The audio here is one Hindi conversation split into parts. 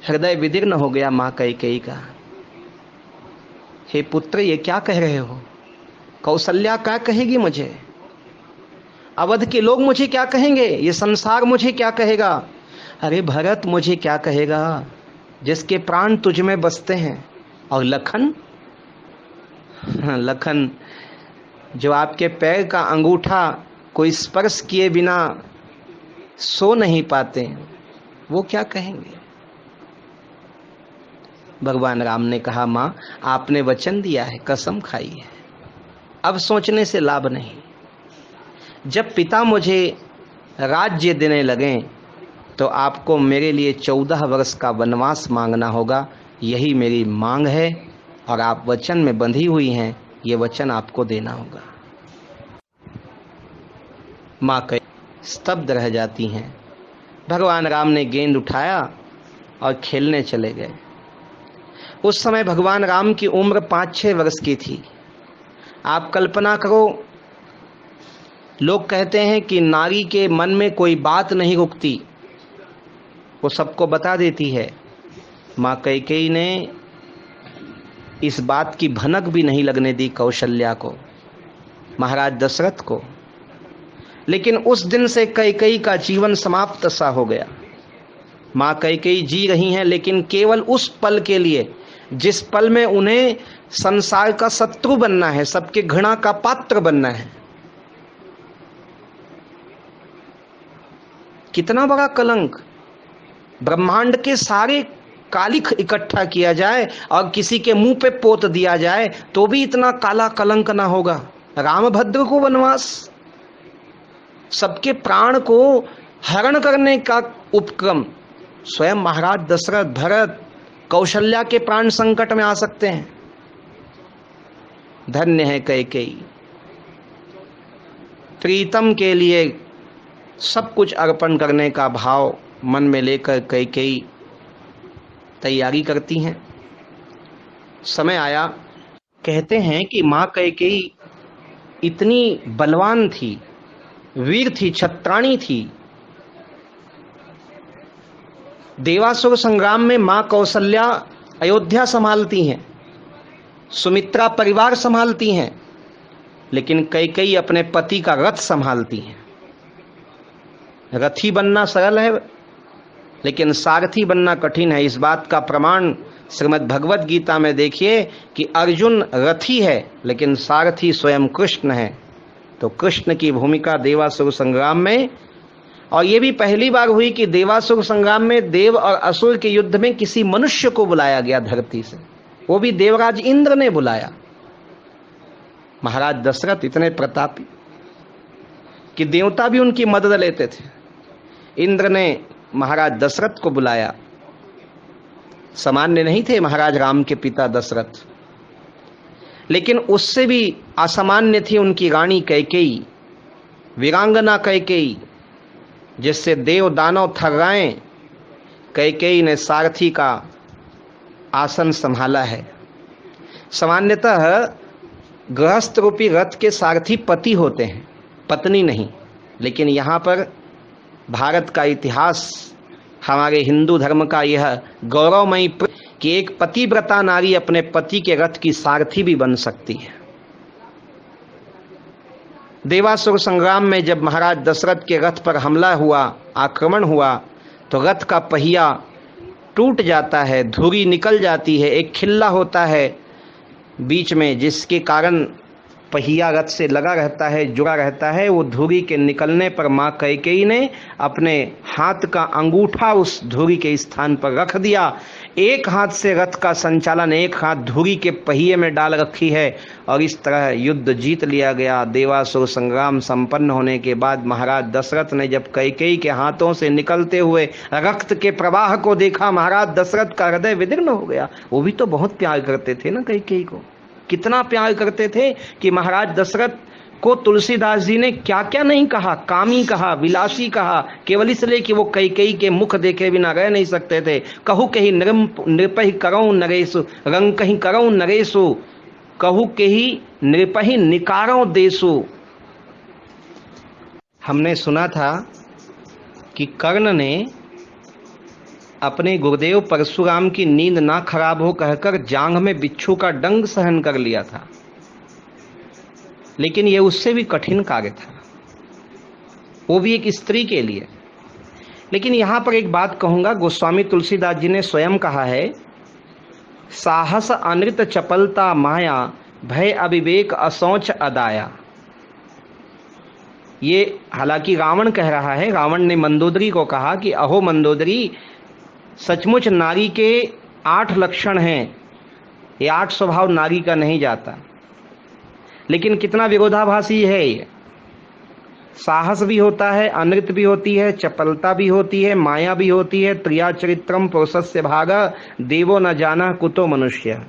हृदय विदीर्ण हो गया माँ कैकेयी का। हे पुत्र, ये क्या कह रहे हो? कौशल्या क्या कहेगी मुझे? अवध के लोग मुझे क्या कहेंगे? ये संसार मुझे क्या कहेगा? अरे भरत, मुझे क्या कहेगा जिसके प्राण तुझ में बसते हैं? और लखन, लखन जो आपके पैर का अंगूठा कोई स्पर्श किए बिना सो नहीं पाते, वो क्या कहेंगे? भगवान राम ने कहा, माँ आपने वचन दिया है, कसम खाई है, अब सोचने से लाभ नहीं। जब पिता मुझे राज्य देने लगें तो आपको मेरे लिए 14 वर्ष का वनवास मांगना होगा, यही मेरी मांग है। और आप वचन में बंधी हुई हैं, ये वचन आपको देना होगा। माँ कैकेयी स्तब्ध रह जाती हैं। भगवान राम ने गेंद उठाया और खेलने चले गए। उस समय भगवान राम की उम्र 5-6 वर्ष की थी। आप कल्पना करो, लोग कहते हैं कि नारी के मन में कोई बात नहीं रुकती, वो सबको बता देती है। माँ कैकेयी ने इस बात की भनक भी नहीं लगने दी कौशल्या को, महाराज दशरथ को। लेकिन उस दिन से कैकेयी का जीवन समाप्त सा हो गया। माँ कैकेयी जी रही हैं, लेकिन केवल उस पल के लिए जिस पल में उन्हें संसार का शत्रु बनना है, सबके घृणा का पात्र बनना है। कितना बड़ा कलंक! ब्रह्मांड के सारे कालिख इकट्ठा किया जाए और किसी के मुंह पे पोत दिया जाए तो भी इतना काला कलंक ना होगा। रामभद्र को वनवास, सबके प्राण को हरण करने का उपक्रम, स्वयं महाराज दशरथ, भरत, कौशल्या के प्राण संकट में आ सकते हैं। धन्य है कैकेयी, प्रीतम के लिए सब कुछ अर्पण करने का भाव मन में लेकर कैकेयी तैयारी करती हैं। समय आया, कहते हैं कि माँ कैकेयी इतनी बलवान थी, वीर थी, छत्राणी थी। देवासुर संग्राम में माँ कौशल्या अयोध्या संभालती हैं, सुमित्रा परिवार संभालती हैं, लेकिन कैकेयी अपने पति का रथ संभालती हैं। रथी बनना सरल है, लेकिन सारथी बनना कठिन है। इस बात का प्रमाण श्रीमद् भगवद गीता में देखिए कि अर्जुन रथी है, लेकिन सारथी स्वयं कृष्ण है। तो कृष्ण की भूमिका देवासुर संग्राम में, और ये भी पहली बार हुई कि देवासुर संग्राम में देव और असुर के युद्ध में किसी मनुष्य को बुलाया गया धरती से, वो भी देवराज इंद्र ने बुलाया। महाराज दशरथ इतने प्रतापी कि देवता भी उनकी मदद लेते थे। इंद्र ने महाराज दशरथ को बुलाया। सामान्य नहीं थे महाराज राम के पिता दशरथ, लेकिन उससे भी असामान्य थी उनकी रानी कैकेयी, वीरांगना कैकेयी, जिससे देव दानव थर्राएं। कैकेयी ने सारथी का आसन संभाला है। सामान्यतः गृहस्थ रूपी रथ के सारथी पति होते हैं, पत्नी नहीं। लेकिन यहाँ पर भारत का इतिहास, हमारे हिंदू धर्म का यह गौरवमयी कि एक पतिव्रता नारी अपने पति के रथ की सारथी भी बन सकती है। देवासुर संग्राम में जब महाराज दशरथ के रथ पर हमला हुआ, आक्रमण हुआ, तो रथ का पहिया टूट जाता है, धुरी निकल जाती है, एक खिल्ला होता है बीच में, जिसके कारण पहिया रथ से लगा रहता है, जुड़ा रहता है। वो धुरी के निकलने पर माँ कैकेयी ने अपने हाथ का अंगूठा उस धुरी के स्थान पर रख दिया। एक हाथ से रथ का संचालन, एक हाथ धुरी के पहिए में डाल रखी है, और इस तरह युद्ध जीत लिया गया। देवासुर संग्राम संपन्न होने के बाद महाराज दशरथ ने जब कैकेयी के हाथों से निकलते हुए रक्त के प्रवाह को देखा, महाराज दशरथ का हृदय विदीर्ण हो गया। वो भी तो बहुत प्यार करते थे ना कैकेयी को, कितना प्यार करते थे कि महाराज दशरथ को तुलसीदास जी ने क्या क्या नहीं कहा, कामी कहा, विलासी कहा, केवल इसलिए कि वो कैकेयी के मुख देखे बिना रह नहीं सकते थे। कहू कही नृपहि करऊं नरेशु, रंग कहीं करऊं नरेशु, कहू कही नृपहि निकारऊं देशु। हमने सुना था कि कर्ण ने अपने गुरुदेव परशुराम की नींद ना खराब हो कहकर जांघ में बिच्छू का डंक सहन कर लिया था, लेकिन यह उससे भी कठिन कार्य था, वो भी एक स्त्री के लिए। लेकिन यहां पर एक बात कहूंगा, गोस्वामी तुलसीदास जी ने स्वयं कहा है, साहस अनृत चपलता माया, भय अविवेक असौच अदाया। ये हालांकि रावण कह रहा है, रावण ने मंदोदरी को कहा कि अहो मंदोदरी, सचमुच नारी के 8 लक्षण हैं, ये 8 स्वभाव नारी का नहीं जाता। लेकिन कितना विरोधाभासी है ये। साहस भी होता है, अनृत भी होती है, चपलता भी होती है, माया भी होती है, त्रिया चरित्रम पुरुषस्य भागा, देवो न जाना कुतो मनुष्य।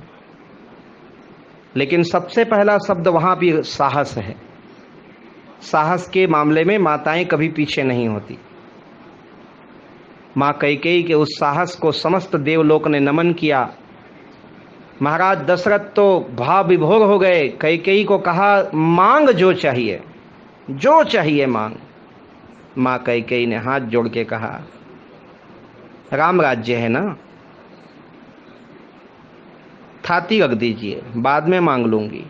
लेकिन सबसे पहला शब्द वहां भी साहस है। साहस के मामले में माताएं कभी पीछे नहीं होती। मां कैकेयी के उस साहस को समस्त देवलोक ने नमन किया। महाराज दशरथ तो भाव विभोर हो गए। कैकेयी को कहा, मांग जो चाहिए, जो चाहिए मांग। मां कैकेयी ने हाथ जोड़ के कहा, राम राज्य है ना, थाती रख दीजिए, बाद में मांग लूंगी।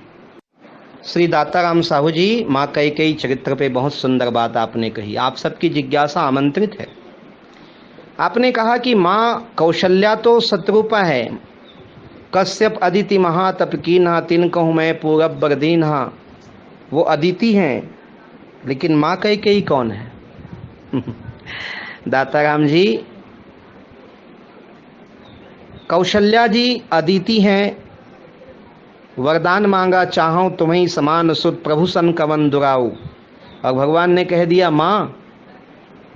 श्री दाताराम साहू जी, मां कैकेयी चरित्र पे बहुत सुंदर बात आपने कही। आप सबकी जिज्ञासा आमंत्रित है। आपने कहा कि मां कौशल्या तो शत्रुपा है, कश्यप अदिति महातप कीन्हा, तिन कहूँ मैं पूरब बरदीन्हा। वो अदिति हैं, लेकिन मां कैकेयी कौन है? दाताराम जी, कौशल्या जी अदिति हैं, वरदान मांगा चाहूं तुम्हें समान सुत, प्रभु सन कवन दुराऊ। और भगवान ने कह दिया, मां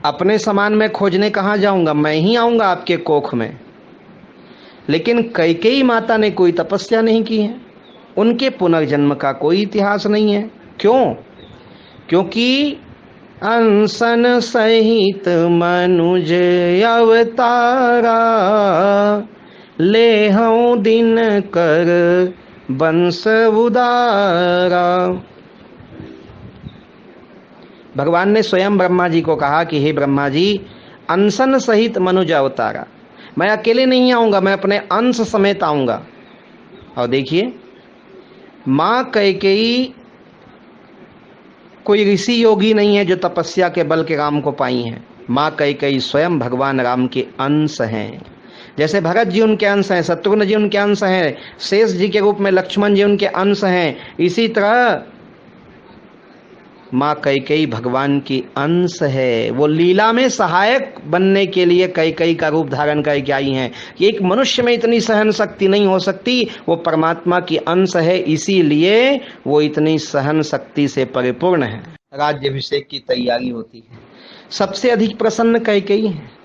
अपने समान मैं खोजने कहाँ जाऊंगा, मैं ही आऊंगा आपके कोख में। लेकिन कैकेयी माता ने कोई तपस्या नहीं की है, उनके पुनर्जन्म का कोई इतिहास नहीं है। क्यों? क्योंकि अनशन सहित मनुज अवतारा, ले हूं दिन कर बंस उदारा। भगवान ने स्वयं ब्रह्मा जी को कहा कि हे ब्रह्मा जी, अनशन सहित मनुज अवतारा, मैं अकेले नहीं आऊंगा, मैं अपने अंश समेत आऊंगा। और देखिए, मां कैकेयी कोई ऋषि योगी नहीं है जो तपस्या के बल के राम को पाई हैं। मां कैकेयी स्वयं भगवान राम के अंश हैं। जैसे भरत जी उनके अंश हैं, शत्रुघ्न जी उनके अंश हैं, शेष जी के रूप में लक्ष्मण जी उनके अंश हैं, इसी तरह मां कैकेयी भगवान की अंश है। वो लीला में सहायक बनने के लिए कैकेयी का रूप धारण करके आई हैं। एक मनुष्य में इतनी सहन शक्ति नहीं हो सकती, वो परमात्मा की अंश है, इसीलिए वो इतनी सहन शक्ति से परिपूर्ण है। राज्याभिषेक की तैयारी होती है, सबसे अधिक प्रसन्न कैकेयी है।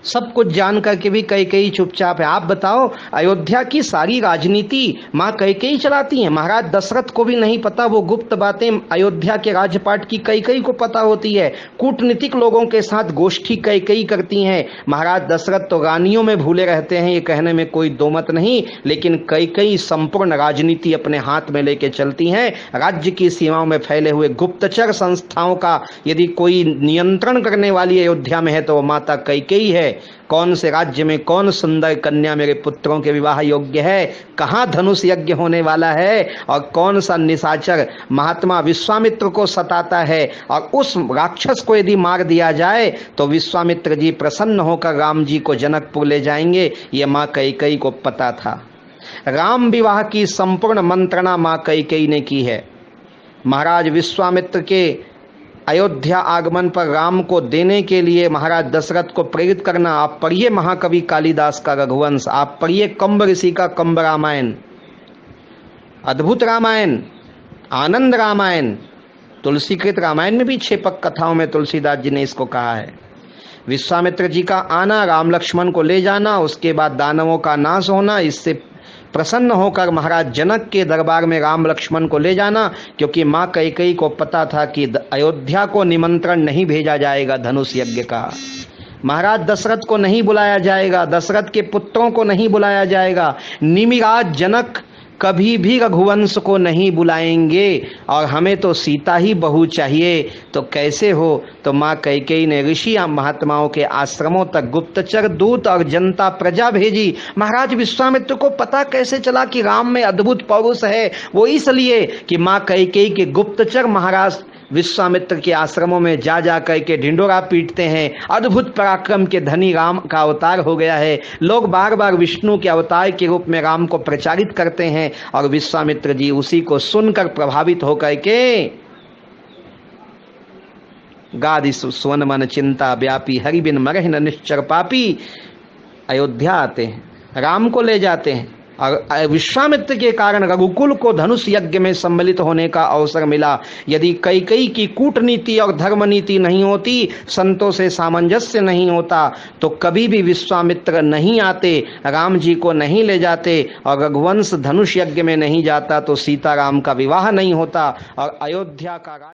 सब कुछ जान करके भी कैकेयी चुपचाप है। आप बताओ, अयोध्या की सारी राजनीति मां कैकेयी चलाती हैं। महाराज दशरथ को भी नहीं पता, वो गुप्त बातें अयोध्या के राजपाट की कैकेयी को पता होती है। कूटनीतिक लोगों के साथ गोष्ठी कैकेयी करती हैं। महाराज दशरथ तो रानियों में भूले रहते हैं, ये कहने में कोई दो मत नहीं, लेकिन कैकेयी संपूर्ण राजनीति अपने हाथ में लेके चलती हैं। राज्य की सीमाओं में फैले हुए गुप्तचर संस्थाओं का यदि कोई नियंत्रण करने वाली अयोध्या में है तो वो माता कैकेयी है। कौन से राज्य में कौन सुंदर कन्या मेरे पुत्रों के विवाह योग्य है, कहाँ धनुष यज्ञ होने वाला है, और कौन सा निशाचर महात्मा विश्वामित्र को सताता है, और उस राक्षस को यदि मार दिया जाए तो विश्वामित्र जी प्रसन्न होकर राम जी को जनकपुर ले जाएंगे, ये मां कैकेयी को पता था। राम विवाह की संपूर्ण मंत्रणा मां कैकेयी ने की है। महाराज विश्वामित्र के अयोध्या आगमन पर राम को देने के लिए महाराज दशरथ को प्रेरित करना। आप पढ़िए महाकवि कालिदास का रघुवंश, आप पढ़िए कंब ऋषि का कंब रामायण, अद्भुत रामायण, आनंद रामायण। तुलसीकृत रामायण में भी 6 पक कथाओं में तुलसीदास जी ने इसको कहा है। विश्वामित्र जी का आना, राम लक्ष्मण को ले जाना, उसके बाद दानवों का नाश होना, इससे प्रसन्न होकर महाराज जनक के दरबार में राम लक्ष्मण को ले जाना, क्योंकि मां कैकेयी को पता था कि अयोध्या को निमंत्रण नहीं भेजा जाएगा धनुष यज्ञ का, महाराज दशरथ को नहीं बुलाया जाएगा, दशरथ के पुत्रों को नहीं बुलाया जाएगा। निमिराज जनक कभी भी रघुवंश को नहीं बुलाएंगे और हमें तो सीता ही बहू चाहिए, तो कैसे हो? तो माँ कैकेयी ने ऋषि महात्माओं के आश्रमों तक गुप्तचर दूत और जनता प्रजा भेजी। महाराज विश्वामित्र को पता कैसे चला कि राम में अद्भुत पौरुष है? वो इसलिए कि माँ कैकेयी के गुप्तचर महाराज विश्वामित्र के आश्रमों में जा जा करके ढिंडोरा पीटते हैं, अद्भुत पराक्रम के धनी राम का अवतार हो गया है। लोग बार बार विष्णु के अवतार के रूप में राम को प्रचारित करते हैं और विश्वामित्र जी उसी को सुनकर प्रभावित होकर के गादि सुवन मन चिंता व्यापी हरि बिन मरहि न निश्चर पापी अयोध्या आते हैं, राम को ले जाते हैं। और विश्वामित्र के कारण रघुकुल को धनुष यज्ञ में सम्मिलित होने का अवसर मिला। यदि कैकेयी की कूटनीति और धर्मनीति नहीं होती, संतों से सामंजस्य नहीं होता, तो कभी भी विश्वामित्र नहीं आते, राम जी को नहीं ले जाते और रघुवंश धनुष यज्ञ में नहीं जाता, तो सीता राम का विवाह नहीं होता और अयोध्या का